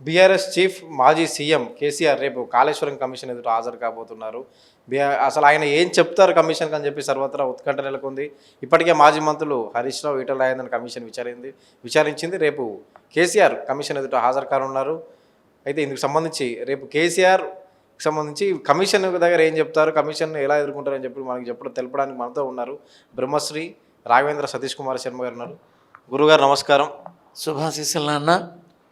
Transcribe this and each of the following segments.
BRS chief మాజీ CM KCR రేపు Kaleshwaram commission ఎదుట హాజరు కాబోతున్నారు. అసలు ఆయన ఏం చెప్తారు కమిషన్కి అని చెప్పి సర్వత్రా ఉత్కంఠ నెలకొంది. ఇప్పటికే మాజీ మంత్రులు హరీష్ రావు, ఈటల రాజేందర్ కమిషన్ విచారించింది. రేపు కేసీఆర్ కమిషన్ ఎదుట హాజరు కానున్నారు. అయితే ఇందుకు సంబంధించి రేపు కేసీఆర్ సంబంధించి కమిషన్ దగ్గర ఏం చెప్తారు, కమిషన్ ఎలా ఎదుర్కొంటారని చెప్పి మనకి తెలపడానికి మనతో ఉన్నారు బ్రహ్మశ్రీ రాఘవేంద్ర సతీష్ కుమార్ శర్మ గారు ఉన్నారు. గురుగారు నమస్కారం. శుభాశీస్సులు నాన్న.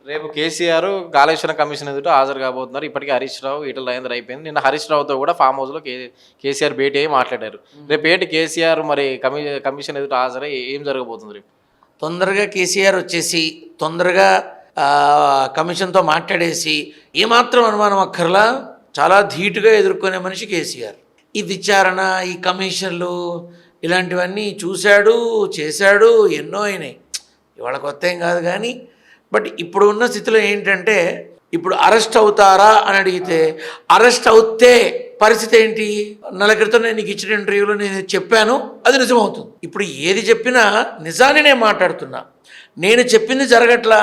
రేపు కేసీఆర్ కాళేశ్వరం కమిషన్ ఎదుట హాజరు కాబోతున్నారు. ఇప్పటికే హరీష్ రావు, ఈటల రాజేందర్ అయిపోయింది. నిన్న హరీష్ రావుతో కూడా ఫామ్ హౌస్లో కేసీఆర్ భేటీ అయ్యి మాట్లాడారు. రేపు ఏంటి కేసీఆర్ మరి కమిషన్ ఎదుట హాజరై ఏం జరగబోతుంది రేపు? తొందరగా కేసీఆర్ వచ్చేసి తొందరగా కమిషన్తో మాట్లాడేసి ఏమాత్రం అనుమానం అక్కర్లా చాలా ధీటుగా ఎదుర్కొనే మనిషి కేసీఆర్. ఈ విచారణ, ఈ కమిషన్లు ఇలాంటివన్నీ చూశాడు, చేశాడు, ఎన్నో అయినాయి. ఇవాళ కొత్త ఏం కాదు. కానీ బట్ ఇప్పుడు ఉన్న స్థితిలో ఏంటంటే, ఇప్పుడు అరెస్ట్ అవుతారా అని అడిగితే అరెస్ట్ అవుతే పరిస్థితి ఏంటి? నెల క్రితం నేను నీకు ఇచ్చిన ఇంటర్వ్యూలో నేను చెప్పాను, అది నిజమవుతుంది. ఇప్పుడు ఏది చెప్పినా నిజాన్ని నేను మాట్లాడుతున్నా. నేను చెప్పింది జరగట్లా,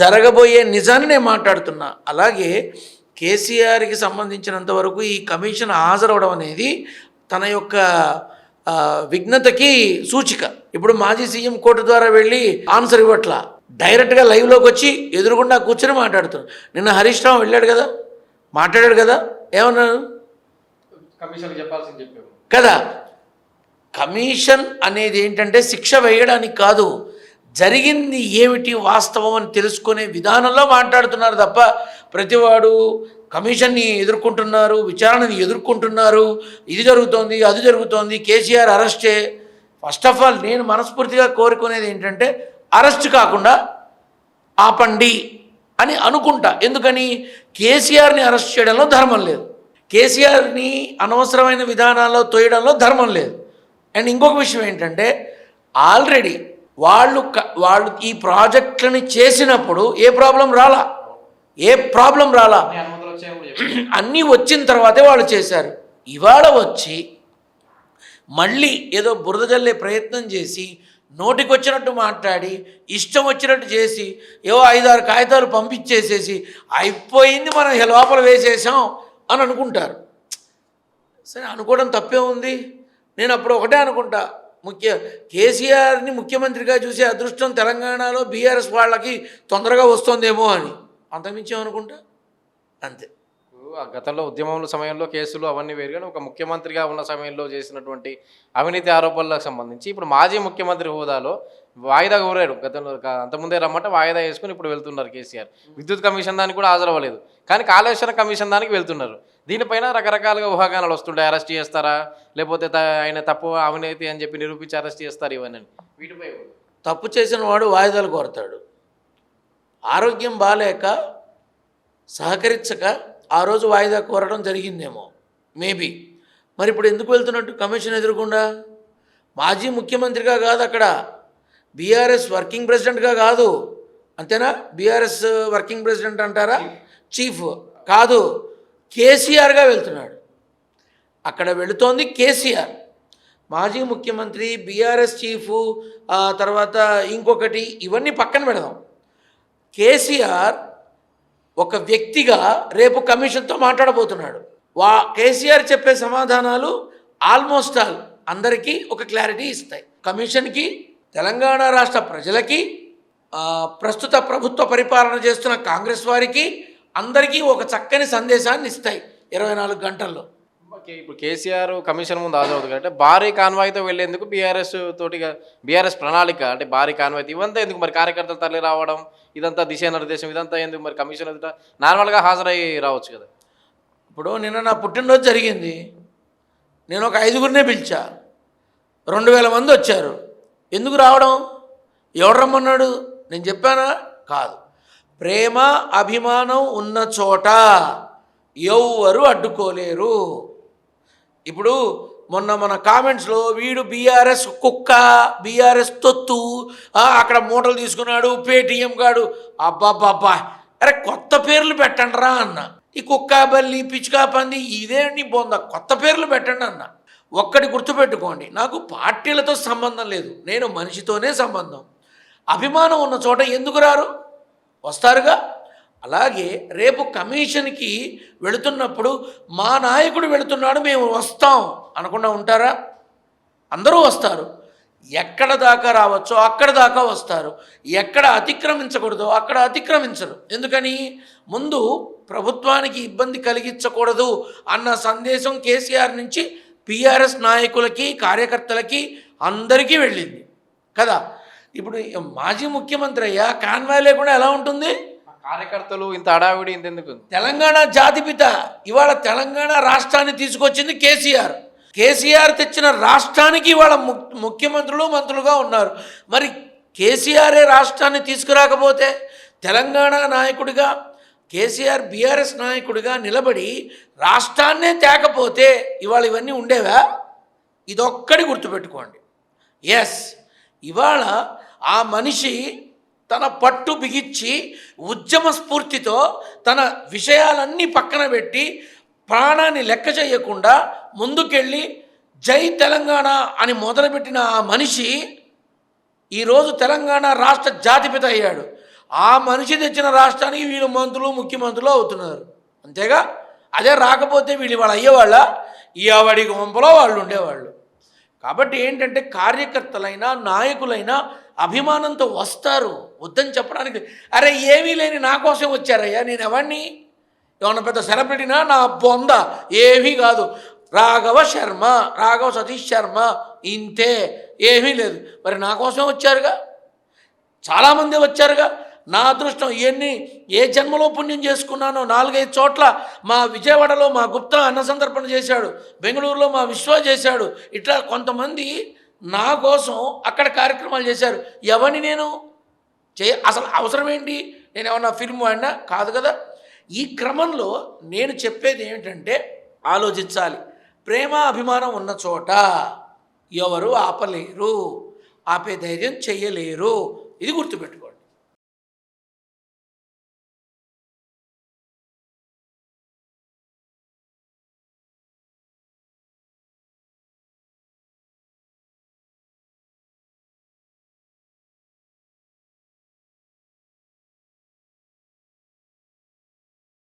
జరగబోయే నిజాన్ని నేను మాట్లాడుతున్నా. అలాగే కేసీఆర్కి సంబంధించినంత వరకు ఈ కమిషన్ హాజరవడం అనేది తన యొక్క విఘ్నతకి సూచిక. ఇప్పుడు మాజీ సీఎం కోర్టు ద్వారా వెళ్ళి ఆన్సర్ ఇవ్వట్లా, డైరెక్ట్గా లైవ్లోకి వచ్చి ఎదురుగుండా కూర్చొని మాట్లాడుతున్నాడు. నిన్న హరీష్ రావు వెళ్ళాడు కదా, మాట్లాడాడు కదా, ఏమన్నాడు? కమిషన్ చెప్పాల్సింది చెప్పారు కదా. కమిషన్ అనేది ఏంటంటే శిక్ష వేయడానికి కాదు, జరిగింది ఏమిటి వాస్తవం అని తెలుసుకునే విధానంలో మాట్లాడుతున్నారు తప్ప ప్రతివాడు కమిషన్ని ఎదుర్కొంటున్నారు, విచారణని ఎదుర్కొంటున్నారు, ఇది జరుగుతోంది, అది జరుగుతోంది, కేసీఆర్ అరెస్టే. ఫస్ట్ ఆఫ్ ఆల్ నేను మనస్ఫూర్తిగా కోరుకునేది ఏంటంటే అరెస్ట్ కాకుండా ఆపండి అని అనుకుంటా. ఎందుకని? కేసీఆర్ని అరెస్ట్ చేయడంలో ధర్మం లేదు, కేసీఆర్ని అనవసరమైన విధానాల్లో తోయడంలో ధర్మం లేదు. అండ్ ఇంకొక విషయం ఏంటంటే, ఆల్రెడీ వాళ్ళు ఈ ప్రాజెక్టులని చేసినప్పుడు ఏ ప్రాబ్లం రాలా. అన్నీ వచ్చిన తర్వాతే వాళ్ళు చేశారు. ఇవాళ వచ్చి మళ్ళీ ఏదో బురద జల్లే ప్రయత్నం చేసి నోటికొచ్చినట్టు మాట్లాడి ఇష్టం వచ్చినట్టు చేసి ఏవో 5-6 కాగితాలు పంపించేసేసి అయిపోయింది, మనం లోపల వేసేసాం అని అనుకుంటారు. సరే, అనుకోవడం తప్పే ఉంది. నేను అప్పుడు ఒకటే అనుకుంటా, కేసీఆర్ని ముఖ్యమంత్రిగా చూసే అదృష్టం తెలంగాణలో బీఆర్ఎస్ వాళ్ళకి తొందరగా వస్తుందేమో అని, అంతకుమించి అనుకుంటా, అంతే. గతంలో ఉద్యమంలో సమయంలో కేసులు అవన్నీ వేరు, కానీ ఒక ముఖ్యమంత్రిగా ఉన్న సమయంలో చేసినటువంటి అవినీతి ఆరోపణలకు సంబంధించి ఇప్పుడు మాజీ ముఖ్యమంత్రి హోదాలో వాయిదా కోరాడు. గతంలో అంతకుముందే రమ్మంటే వాయిదా వేసుకుని ఇప్పుడు వెళ్తున్నారు కేసీఆర్. విద్యుత్ కమిషన్ దానికి కూడా హాజరవ్వలేదు, కానీ కాళేశ్వరం కమిషన్ దానికి వెళ్తున్నారు. దీనిపైన రకరకాలుగా ఊహాగానాలు వస్తుంటాయి. అరెస్ట్ చేస్తారా, లేకపోతే ఆయన తప్పు అవినీతి అని చెప్పి నిరూపించి అరెస్ట్ చేస్తారు, ఇవన్నీ. వీటిపై తప్పు చేసిన వాడు వాయిదాలు కోరతాడు. ఆరోగ్యం బాగాలేక సహకరించక ఆ రోజు వాయిదా కోరడం జరిగిందేమో, మేబీ. మరి ఇప్పుడు ఎందుకు వెళ్తున్నట్టు కమిషన్ ఎదురకుండా? మాజీ ముఖ్యమంత్రిగా కాదు, అక్కడ బీఆర్ఎస్ వర్కింగ్ ప్రెసిడెంట్గా కాదు, అంతేనా? బీఆర్ఎస్ వర్కింగ్ ప్రెసిడెంట్ అంటారా? చీఫ్ కాదు, కేసీఆర్గా వెళ్తున్నాడు. అక్కడ వెళుతోంది కేసీఆర్, మాజీ ముఖ్యమంత్రి, బీఆర్ఎస్ చీఫ్, తర్వాత ఇంకొకటి, ఇవన్నీ పక్కన పెడదాం. కేసీఆర్ ఒక వ్యక్తిగా రేపు కమిషన్తో మాట్లాడబోతున్నాడు. కేసీఆర్ చెప్పే సమాధానాలు ఆల్మోస్ట్ ఆల్ అందరికీ ఒక క్లారిటీ ఇస్తాయి. కమిషన్కి, తెలంగాణ రాష్ట్ర ప్రజలకి, ప్రస్తుత ప్రభుత్వ పరిపాలన చేస్తున్న కాంగ్రెస్ వారికి, అందరికీ ఒక చక్కని సందేశాన్ని ఇస్తాయి 24 గంటల్లో. ఇప్పుడు కేసీఆర్ కమిషన్ ముందు హాజరవుతుంది అంటే భారీ కాన్వాయ్తో వెళ్లేందుకు బీఆర్ఎస్ ప్రణాళిక, అంటే భారీ కాన్వాయ్ ఇవంతా ఎందుకు మరి? కార్యకర్తలు తరలి రావడం, ఇదంతా దిశానిర్దేశం, ఇదంతా ఎందుకు మరి? కమిషన్ ఎదుట నార్మల్గా హాజరయ్యి రావచ్చు కదా. ఇప్పుడు నిన్న నా పుట్టినరోజు జరిగింది, నేను ఒక 5గురినే పిలిచా, 2000 మంది వచ్చారు. ఎందుకు రావడం? ఎవడు రమ్మన్నాడు? నేను చెప్పానా? కాదు. ప్రేమ అభిమానం ఉన్న చోట ఎవ్వరు అడ్డుకోలేరు. ఇప్పుడు మొన్న మన కామెంట్స్లో వీడు బీఆర్ఎస్ కుక్క, బీఆర్ఎస్ తొత్తు, అక్కడ మూటలు తీసుకున్నాడు, పేటీఎం గాడు, అబ్బాబ్బాబ్బా, అరే కొత్త పేర్లు పెట్టండి రా అన్న. ఈ కుక్క, బల్లి, పిచ్చుకా, పంది, ఇదేంటి బొంద, కొత్త పేర్లు పెట్టండి అన్న. ఒక్కటి గుర్తుపెట్టుకోండి, నాకు పార్టీలతో సంబంధం లేదు, నేను మనిషితోనే సంబంధం. అభిమానం ఉన్న చోట ఎందుకు రారు? వస్తారుగా. అలాగే రేపు కమిషన్కి వెళుతున్నప్పుడు మా నాయకుడు వెళుతున్నాడు మేము వస్తాం అనకుండా ఉంటారా? అందరూ వస్తారు. ఎక్కడ దాకా రావచ్చో అక్కడ దాకా వస్తారు. ఎక్కడ అతిక్రమించకూడదో అక్కడ అతిక్రమించరు. ఎందుకని? ముందు ప్రభుత్వానికి ఇబ్బంది కలిగించకూడదు అన్న సందేశం కేసీఆర్ నుంచి పిఆర్ఎస్ నాయకులకి, కార్యకర్తలకి అందరికీ వెళ్ళింది కదా. ఇప్పుడు మాజీ ముఖ్యమంత్రి అయ్యా కాన్వాయ్ లేకుండా ఎలా ఉంటుంది? కార్యకర్తలు ఇంత హడావిడి ఇంతెందుకు? తెలంగాణ జాతిపిత ఇవాళ తెలంగాణ రాష్ట్రాన్ని తీసుకొచ్చింది కేసీఆర్. కేసీఆర్ తెచ్చిన రాష్ట్రానికి ఇవాళ ముఖ్యమంత్రులు, మంత్రులుగా ఉన్నారు. మరి కేసీఆరే రాష్ట్రాన్ని తీసుకురాకపోతే, తెలంగాణ నాయకుడిగా కేసీఆర్ బీఆర్ఎస్ నాయకుడిగా నిలబడి రాష్ట్రాన్నే తేకపోతే ఇవాళ ఇవన్నీ ఉండేవా? ఇదొక్కడి గుర్తుపెట్టుకోండి. ఎస్, ఇవాళ ఆ మనిషి తన పట్టు బిగించి ఉద్యమ స్ఫూర్తితో తన విషయాలన్నీ పక్కన పెట్టి ప్రాణాన్ని లెక్క చేయకుండా ముందుకెళ్ళి జై తెలంగాణ అని మొదలుపెట్టిన ఆ మనిషి ఈరోజు తెలంగాణ రాష్ట్ర జాతిపిత అయ్యాడు. ఆ మనిషి తెచ్చిన రాష్ట్రానికి వీళ్ళు మంత్రులు, ముఖ్యమంత్రులు అవుతున్నారు. అంతేగా? అదే రాకపోతే వీళ్ళు వాళ్ళు అయ్యేవాళ్ళ? ఈ అవడి గుంపలో వాళ్ళు ఉండేవాళ్ళు. కాబట్టి ఏంటంటే కార్యకర్తలైనా నాయకులైనా అభిమానంతో వస్తారు. వద్దని చెప్పడానికి అరే ఏమీ లేని నా కోసం వచ్చారయ్యా, నేను ఎవరిని? ఏమన్నా పెద్ద సెలబ్రిటీనా? నా బొంద ఏమీ కాదు. రాఘవ సతీష్ శర్మ ఇంతే, ఏమీ లేదు. మరి నా కోసం వచ్చారుగా, చాలామంది వచ్చారుగా. నా అదృష్టం ఏ జన్మలో పుణ్యం చేసుకున్నానో 4-5 చోట్ల మా విజయవాడలో మా గుప్తా అన్న సందర్పణ చేశాడు, బెంగళూరులో మా విశ్వ చేశాడు. ఇట్లా కొంతమంది నా కోసం అక్కడ కార్యక్రమాలు చేశారు. ఎవరిని నేను అసలు అవసరం ఏంటి? నేను ఏమన్నా ఫిల్మ్ వాడినా కాదు కదా. ఈ క్రమంలో నేను చెప్పేది ఏమిటంటే ఆలోచించాలి. ప్రేమ అభిమానం ఉన్న చోట ఎవరు ఆపలేరు, ఆపే ధైర్యం చెయ్యలేరు. ఇది గుర్తుపెట్టుకోండి.